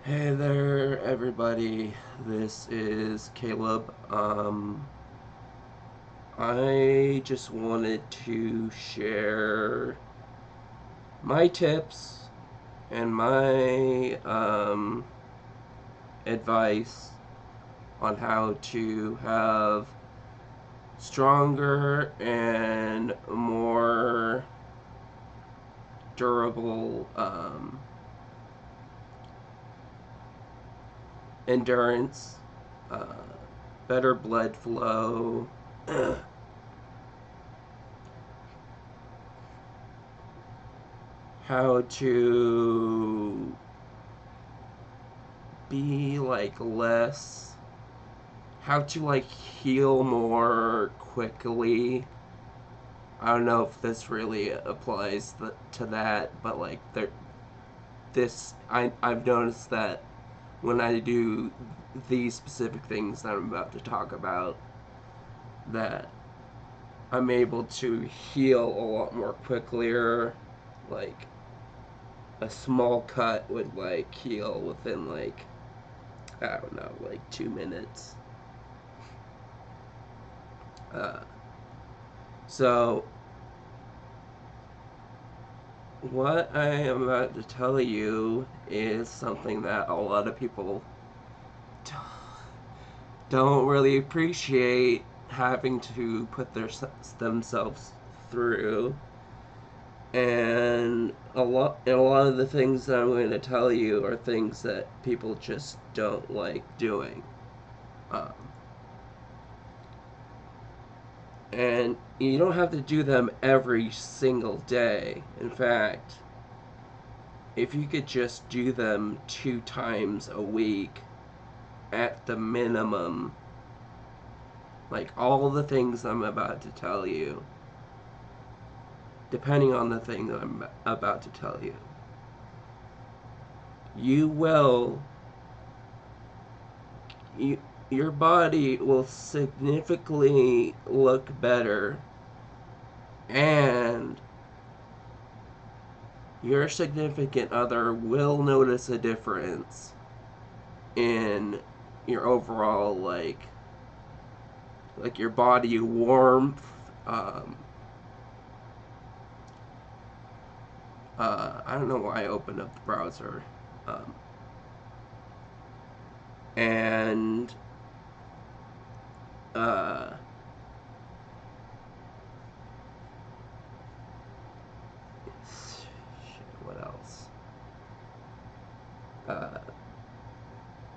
Hey there, everybody. This is Caleb. I just wanted to share my tips and my advice on how to have stronger and more durable endurance, uh, better blood flow, how to be like less, how to like heal more quickly. I don't know if this really applies to that, but like I've noticed that when I do these specific things that I'm about to talk about, that I'm able to heal a lot more quickly. Like a small cut would like heal within like, I don't know, like 2 minutes. Uh, so what I am about to tell you is something that a lot of people don't really appreciate having to put themselves through. And a lot of the things that I'm going to tell you are things that people just don't like doing. Um, and you don't have to do them every single day. In fact, if you could just do them 2 times a week at the minimum, like all the things I'm about to tell you, depending on the thing that I'm about to tell you, you will, you, your body will significantly look better, and your significant other will notice a difference in your overall like your body warmth. um I don't know why I opened up the browser. um and uh shit, what else? uh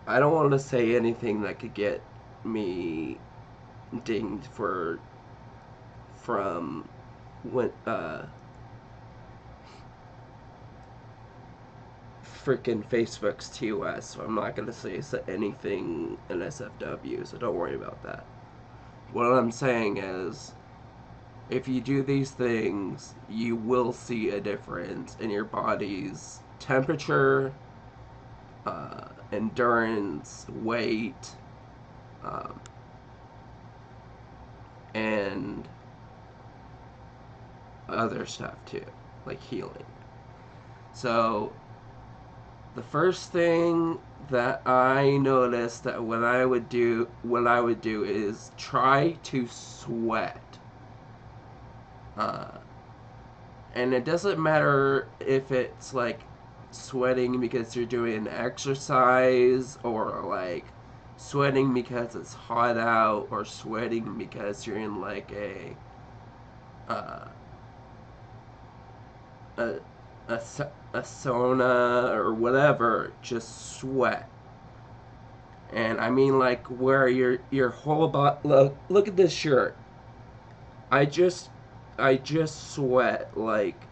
I don't want to say anything that could get me dinged for from when freaking Facebook's TOS, so I'm not gonna say anything in SFW, so don't worry about that. What I'm saying is, if you do these things, you will see a difference in your body's temperature, endurance, weight, um, and other stuff too, like healing. So the first thing that I noticed that what I would do is try to sweat. Uh, and it doesn't matter if it's like sweating because you're doing an exercise, or like sweating because it's hot out, or sweating because you're in like uh, a, a sauna or whatever. Just sweat. And I mean like where your whole body, look at this shirt. I just I just sweat like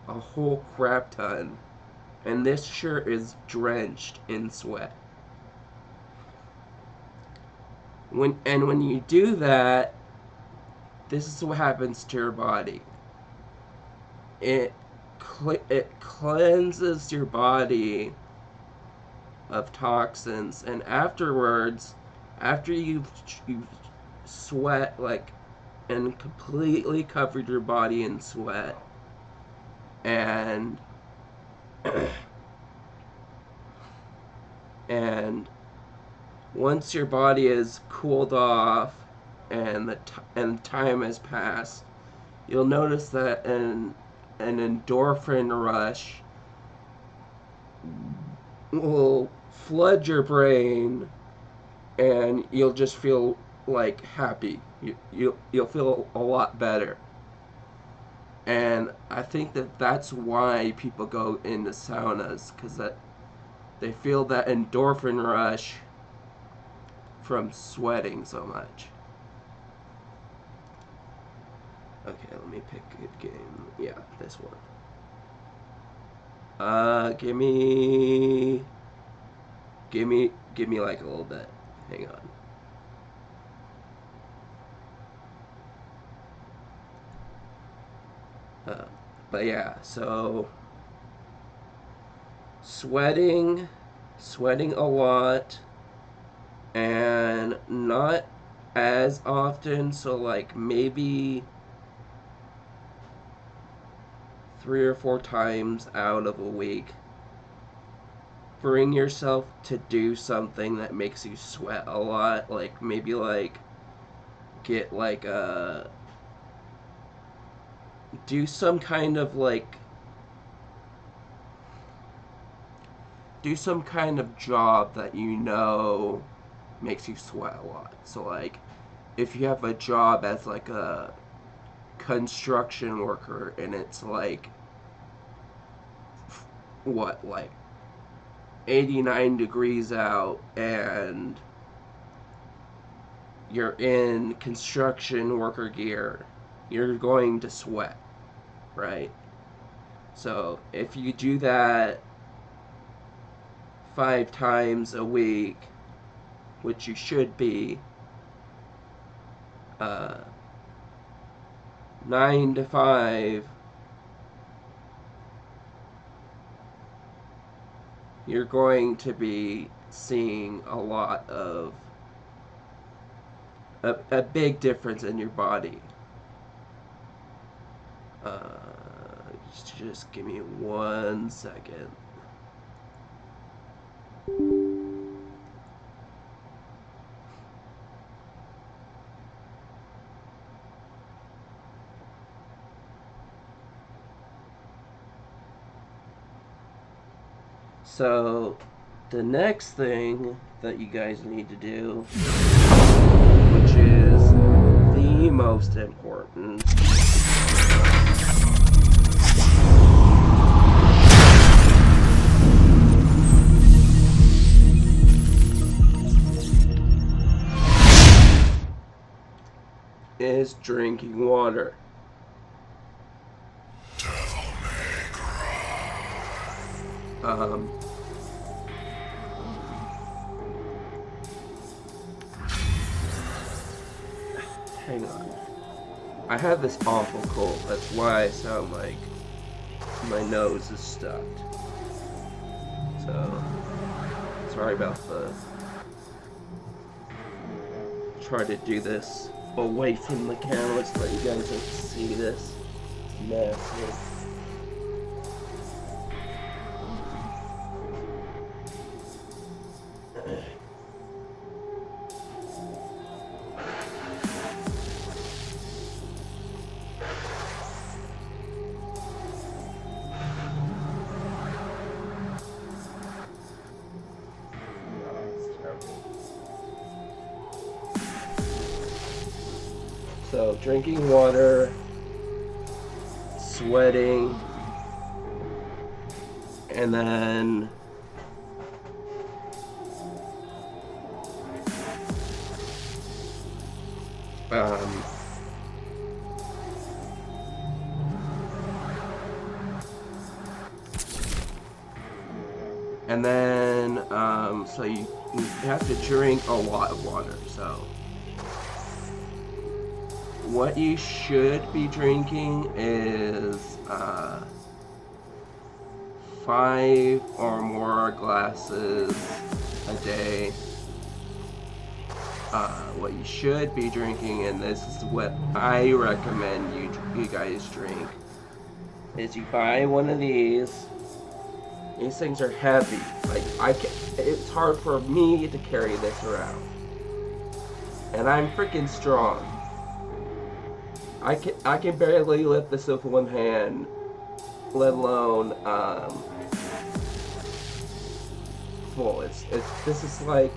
a whole crap ton, and this shirt is drenched in sweat. When you do that, this is what happens to your body. It it cleanses your body of toxins, and afterwards, after you sweat like and completely covered your body in sweat, and And once your body is cooled off and and time has passed, you'll notice that an endorphin rush will flood your brain, and you'll just feel like happy. You'll feel a lot better. And I think that that's why people go into saunas, because that they feel that endorphin rush from sweating so much. Okay, let me pick a good game. Yeah, this one. Give me like a little bit. Hang on. Uh, but yeah, so sweating a lot, and not as often. So like maybe 3 or 4 times out of a week. Bring yourself to do something that makes you sweat a lot, like maybe like get like a do some kind of like do some kind of job that you know makes you sweat a lot. So like if you have a job as like a construction worker and it's like what, like 89 degrees out, and you're in construction worker gear, you're going to sweat, right? So if you do that 5 times a week, which you should be, uh, 9 to 5, you're going to be seeing a lot of a big difference in your body. Just give me 1 second. So, the next thing that you guys need to do, which is the most important, is drinking water. Um, hang on. I have this awful cold. That's why I sound like my nose is stuffed. So, sorry about the... Try to do this away from the camera so that you guys don't see this mess. So, drinking water, sweating, and then so you have to drink a lot of water. So what you should be drinking is 5 or more glasses a day. What you should be drinking, and this is what I recommend you guys drink, is you buy one of these These things are heavy. Like it's hard for me to carry this around, and I'm freaking strong. I can barely lift this with one hand, let alone full. It's this is like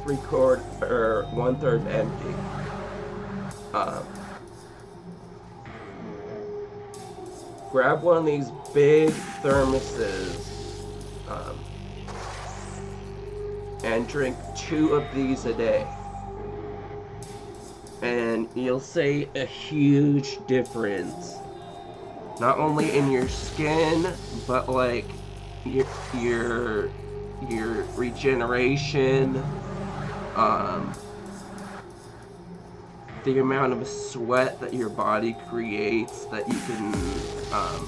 3/4 or 1/3 empty. Um, Grab one of these big thermoses um, and drink 2 of these a day. And you'll see a huge difference, not only in your skin, but like your your, your regeneration, um, the amount of sweat that your body creates that you can um,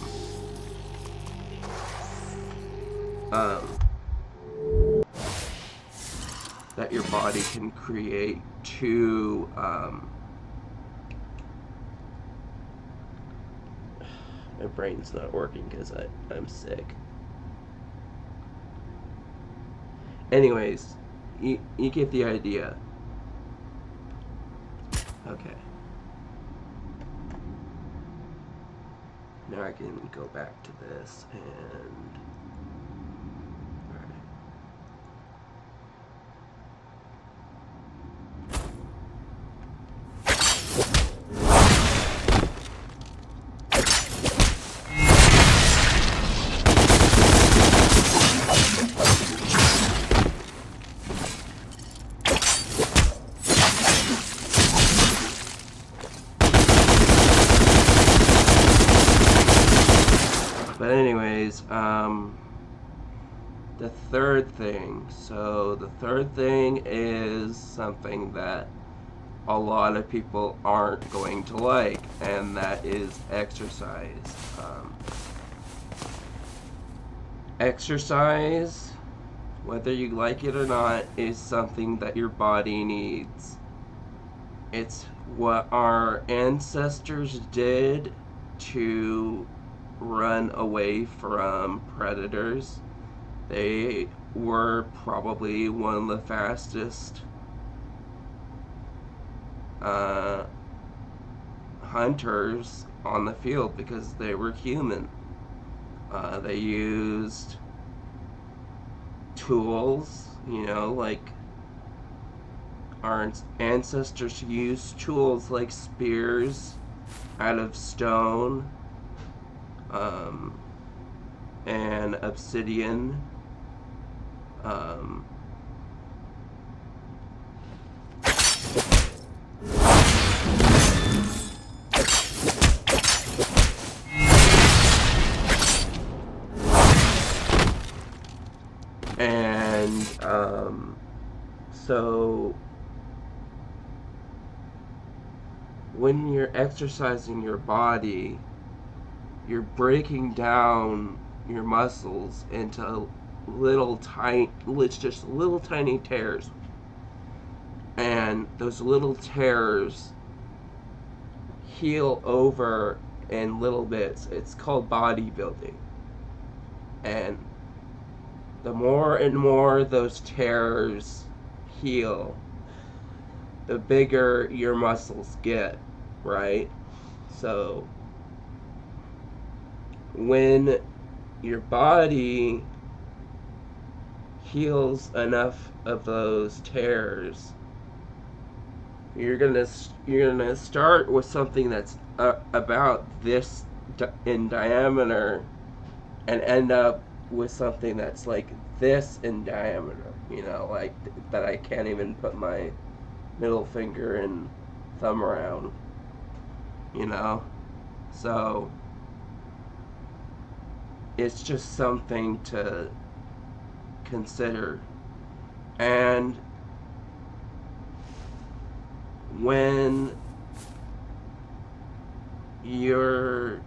that your body can create to my brain's not working because I'm sick. Anyways, you get the idea. Okay. Now I can go back to this and... Alright. But anyways, the third thing. So the third thing is something that a lot of people aren't going to like, and that is exercise. Exercise, whether you like it or not, is something that your body needs. It's what our ancestors did to run away from predators. They were probably one of the fastest hunters on the field because they were human. They used tools, like our ancestors used tools like spears out of stone, and obsidian. And so when you're exercising your body, you're breaking down your muscles into just little tiny tears. And those little tears heal over in little bits. It's called bodybuilding. And the more and more those tears heal, the bigger your muscles get, right? So when your body heals enough of those tears, you're gonna start with something that's about this in diameter, and end up with something that's like this in diameter. Like that I can't even put my middle finger and thumb around. So it's just something to consider. And when you're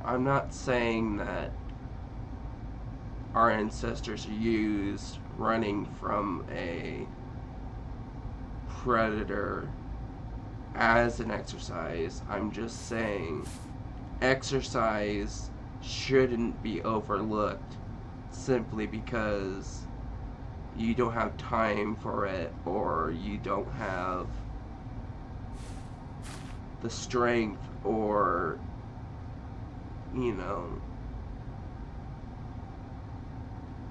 I'm not saying that our ancestors used running from a predator as an exercise. I'm just saying exercise shouldn't be overlooked simply because you don't have time for it, or you don't have the strength, or, you know,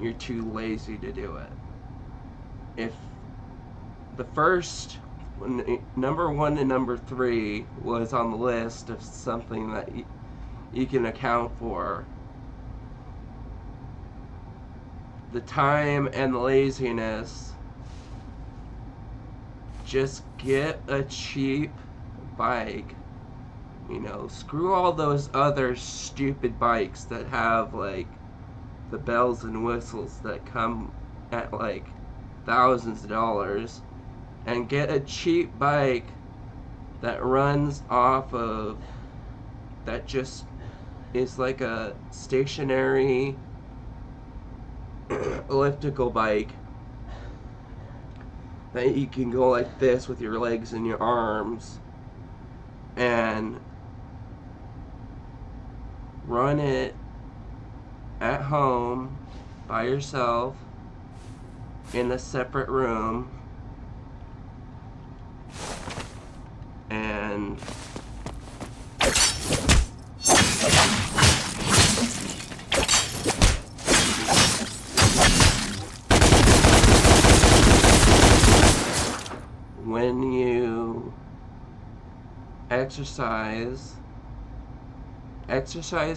you're too lazy to do it. If the first, number 1 and number 3 was on the list of something that you can account for, the time and the laziness, just get a cheap bike. You know, screw all those other stupid bikes that have like the bells and whistles that come at like thousands of dollars, and get a cheap bike that runs off of, that just is like a stationary elliptical bike that you can go like this with your legs and your arms and run it at home by yourself in a separate room, and when you exercise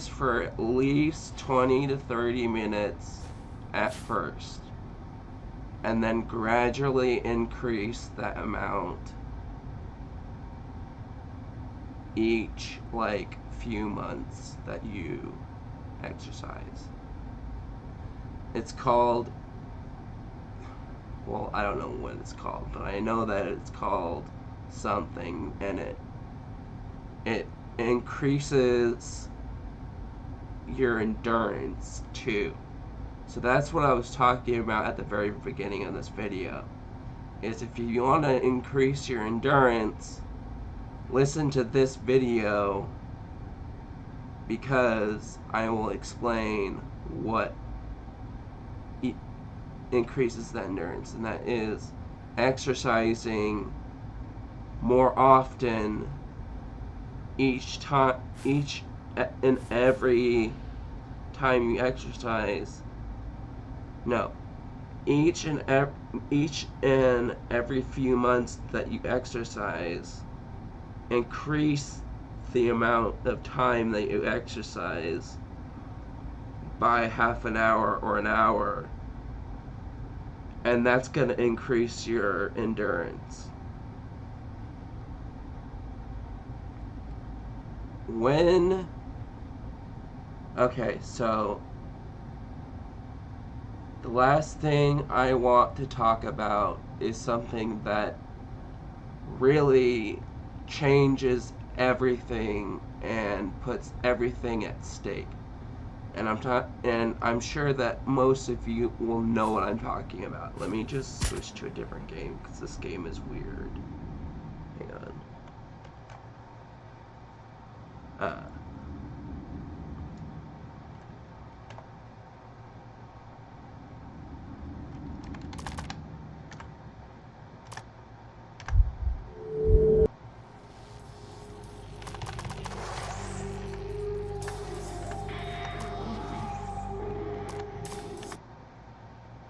for at least 20 to 30 minutes at first, and then gradually increase that amount each like few months that you exercise. It's called, well, I don't know what it's called, but I know that it's called something, and it increases your endurance too. So that's what I was talking about at the very beginning of this video, is if you want to increase your endurance, listen to this video, because I will explain what increases that endurance, and that is exercising more often each and every time you exercise. No, each and every few months that you exercise, increase the amount of time that you exercise by half an hour or an hour, and that's going to increase your endurance. Okay, so the last thing I want to talk about is something that really changes everything and puts everything at stake. And I'm sure that most of you will know what I'm talking about. Let me just switch to a different game, because this game is weird. Hang on.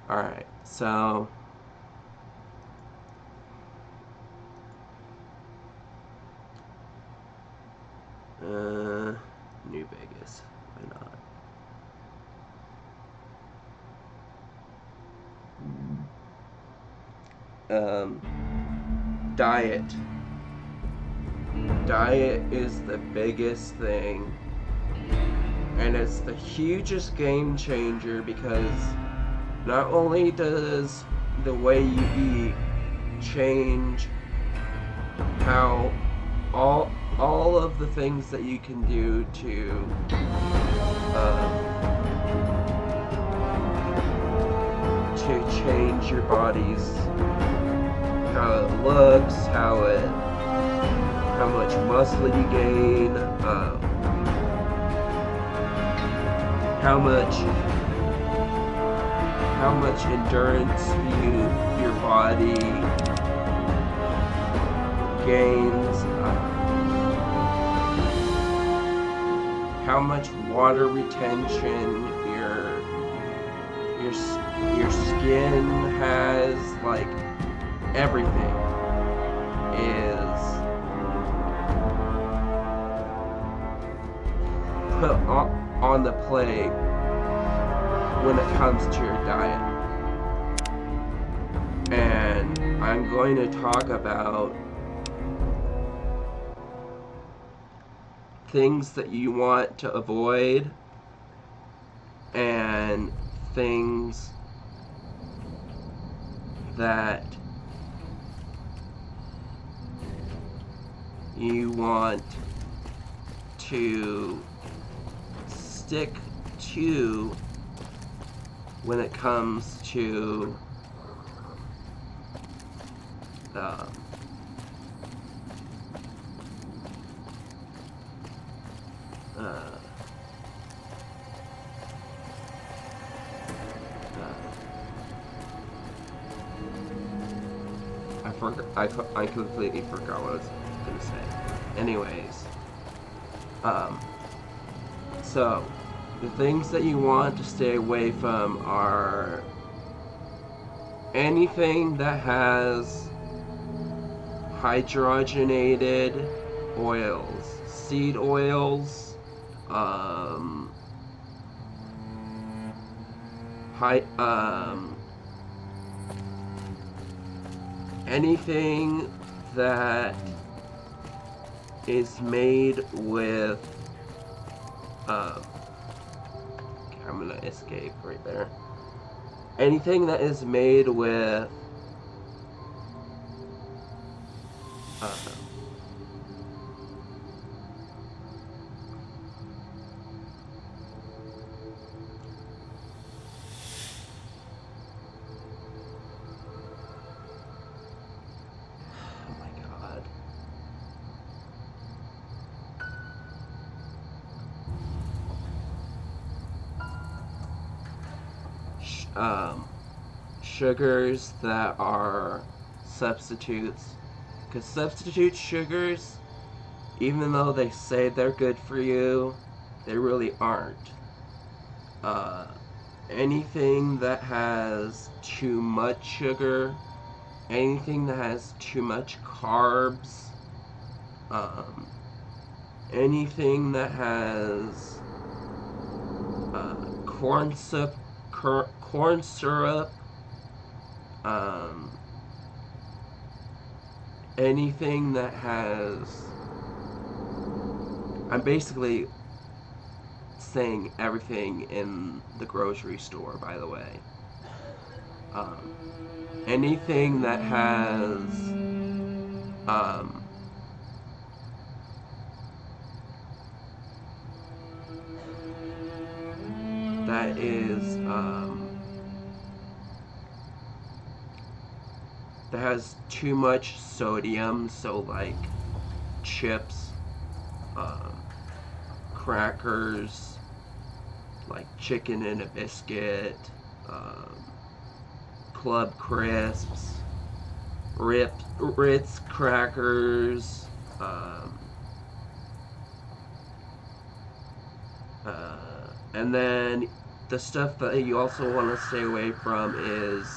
Alright, so New Vegas, why not? Diet. Diet is the biggest thing, and it's the hugest game changer, because not only does the way you eat change how all of the things that you can do to change your body's how it looks, how much muscle you gain, how much endurance your body gains, how much water retention your skin has. Like, everything is put on the plate when it comes to your diet. And I'm going to talk about things that you want to avoid and things that you want to stick to when it comes to I completely forgot what I was going to say. Anyways, so the things that you want to stay away from are anything that has hydrogenated oils, seed oils, anything that is made with I'm gonna escape right there. Anything that is made with sugars that are substitutes, because substitute sugars, even though they say they're good for you, they really aren't. Anything that has too much sugar, anything that has too much carbs, anything that has corn syrup, anything that has, I'm basically saying everything in the grocery store, by the way. Anything that has that is that has too much sodium, so like chips, crackers, like chicken and a biscuit, Club Crisps, Ritz crackers, and then the stuff that you also want to stay away from is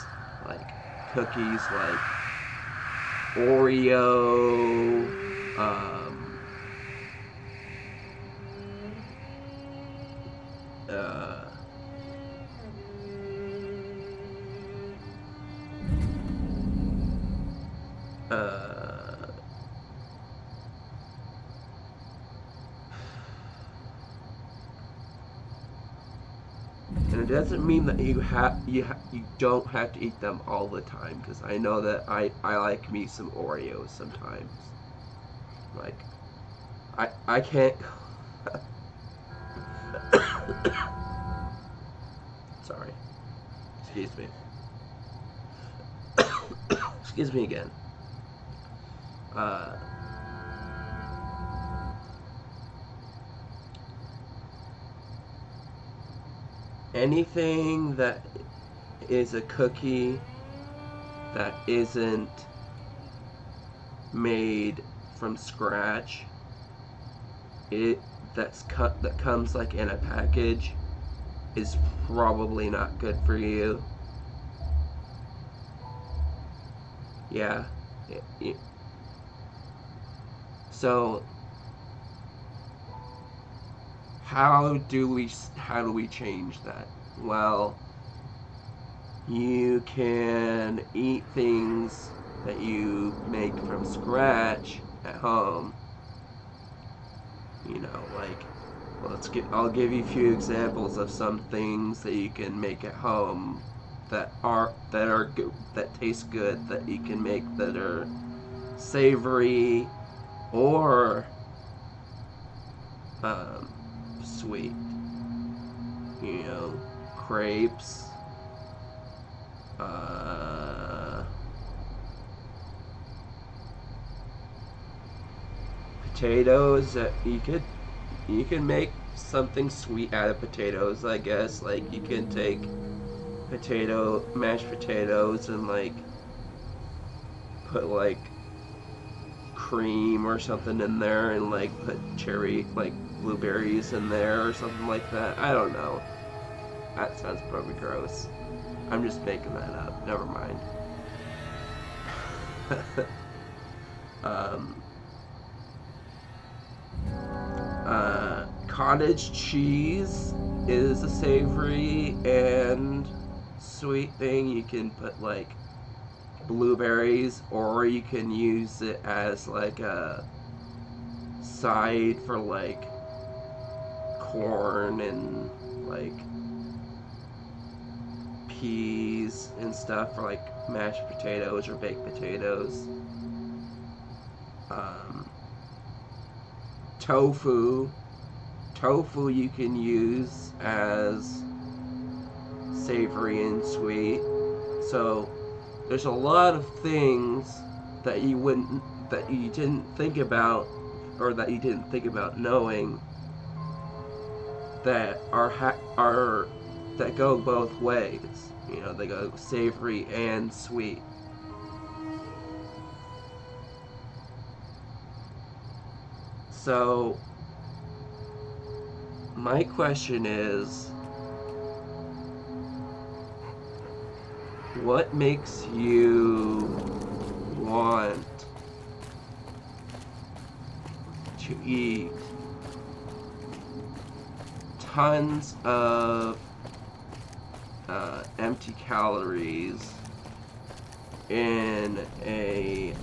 like cookies, like Oreo, and it doesn't mean that you don't have to eat them all the time, because I know that I like me some Oreos sometimes. Like, I can't. Sorry. Excuse me. Excuse me again. Uh, Anything that is a cookie that isn't made from scratch, it that comes like in a package, is probably not good for you. Yeah. So how do we change that? Well, you can eat things that you make from scratch at home. You know, like, I'll give you a few examples of some things that you can make at home that taste good, that you can make, that are savory or um, sweet. You know, crepes, uh, potatoes. That you can make something sweet out of potatoes. I guess, like, you can take mashed potatoes, and like put like cream or something in there, and like put blueberries in there or something like that. I don't know. That sounds probably gross. I'm just making that up. Never mind. um, Cottage cheese is a savory and sweet thing. You can put like blueberries, or you can use it as like a side for like corn and like peas and stuff, for like mashed potatoes or baked potatoes. Um, tofu. Tofu you can use as savory and sweet. So there's a lot of things that you didn't think about, or that you didn't think about knowing, that are that go both ways. You know, they go savory and sweet. So my question is, what makes you want to eat tons of empty calories in a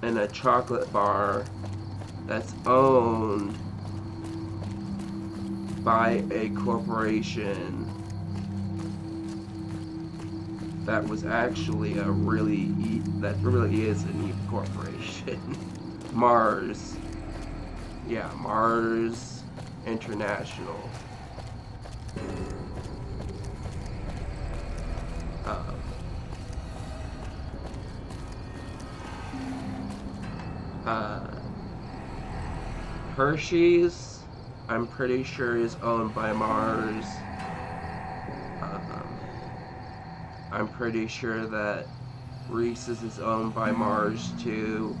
in a chocolate bar that's owned by a corporation that was actually that really is an evil corporation. Mars. Yeah, Mars International. Um, uh, Hershey's, I'm pretty sure, is owned by Mars. Um, I'm pretty sure that Reese's is owned by Mars too.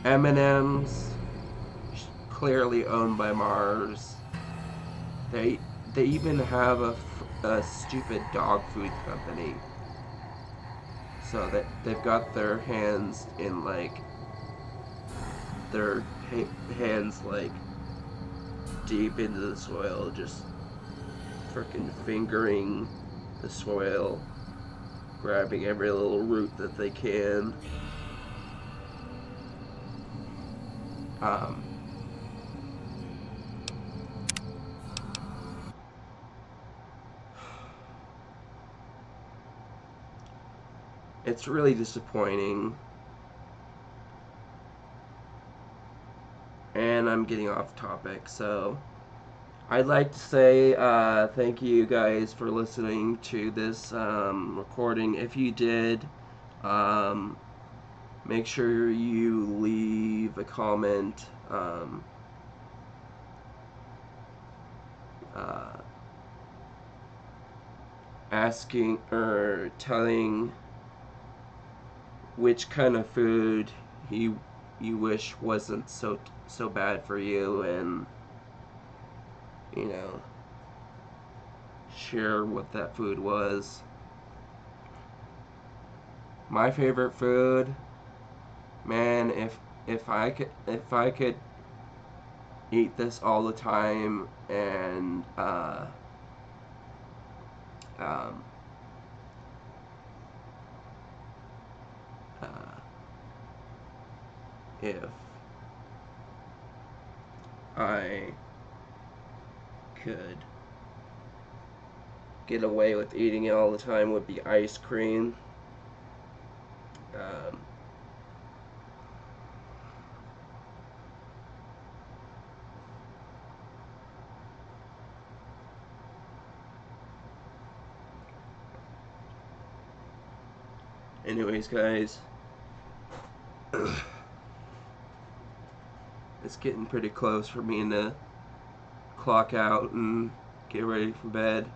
M&M's, clearly owned by Mars. They they even have a stupid dog food company. So that they've got their hands in like their hands like deep into the soil, just freaking fingering the soil, grabbing every little root that they can. Um, it's really disappointing, and I'm getting off topic, so I'd like to say thank you guys for listening to this recording. If you did, um, make sure you leave a comment uh, asking or telling which kind of food you wish wasn't so bad for you, and you know, share what that food was. My favorite food, man, if I could eat this all the time, and um, uh, if I could get away with eating it all the time, would be ice cream. Um, Anyways, guys, it's getting pretty close for me to clock out and get ready for bed.